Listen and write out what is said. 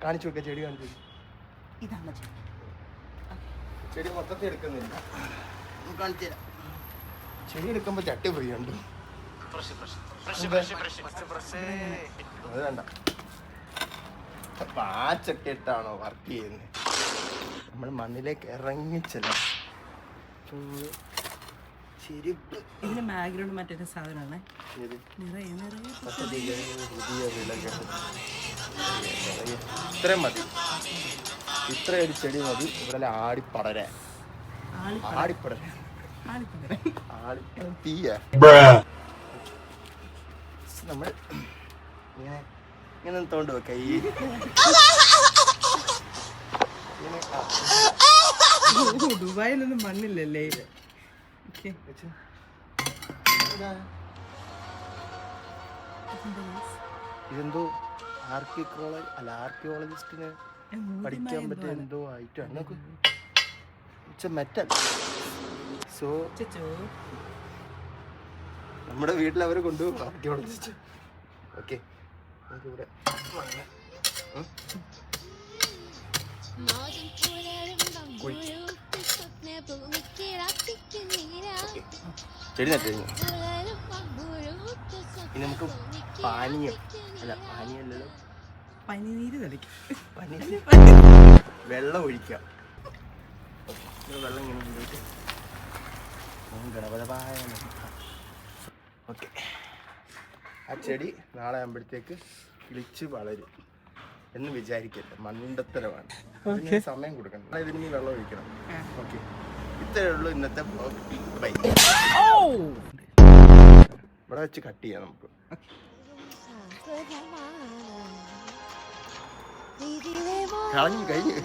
കാണിച്ചു നോക്കാം, ചെടി കാണിച്ചു. ഇതാണ് ചെടി. ചെടി മൊത്തത്തിൽ എടുക്കുന്നില്ല, കാണിച്ചു തരാം. ചെടി എടുക്കുമ്പോ ചട്ടി ഫ്രീ ഉണ്ട്. അത് വേണ്ട. അപ്പൊ ആ ചട്ടി ഇട്ടാണോ വർക്ക് ചെയ്യുന്നത്? നമ്മൾ മണ്ണിലേക്ക് ഇറങ്ങിച്ചല്ല. ചെരുപ്പ് ഇതിന് ബാക്ക്ഗ്രൗണ്ട് മറ്റൊരു സാധനമാണ്. ഇത്രയും മതി, ഇത്ര ഒരു ചെടി മതി ഇവിടെ ആടിപ്പടരാൻ. ആടിപ്പടരാൻ തീയ നമ്മൾ ഇങ്ങനെ തോണ്ട് വെക്ക. ഈ ദുബായിലൊന്നും മണ്ണില്ലല്ലേ? ഇതെന്തോ ആർക്കിയോളജിസ്റ്റിന് പഠിക്കാൻ പറ്റിയ എന്തോ ആയിട്ടാണ്. മെറ്റൽ. സോ നമ്മുടെ വീട്ടിൽ അവർ കൊണ്ടുപോകും ആർക്കിയോളജിസ്റ്റ്. ഓക്കെ, നമുക്കിവിടെ ചെടി നട്ടു കഴിഞ്ഞു. ഇനി നമുക്ക് പാനീയല്ലല്ലോ, പനിനീര് തളിക്കാം. വെള്ളം ഒഴിക്കാം. വെള്ളം ഇങ്ങനെ കൊണ്ടുപോയിട്ട് ഗണപതമായ. ഓക്കെ, ആ ചെടി നാളെ ആകുമ്പോഴത്തേക്ക് കിളിച്ച് വളരും എന്ന് വിചാരിക്കട്ടെ. മണ്ടത്തരമാണ്. സമയം കൊടുക്കണം, ഇതിന് വെള്ളം ഒഴിക്കണം. ഓക്കെ, ഇത്രയേ ഉള്ളൂ ഇന്നത്തെ ബ്ലോഗ്. ബൈ. ഇവിടെ വെച്ച് കട്ട് ചെയ്യാം നമുക്ക്. കഴിഞ്ഞു.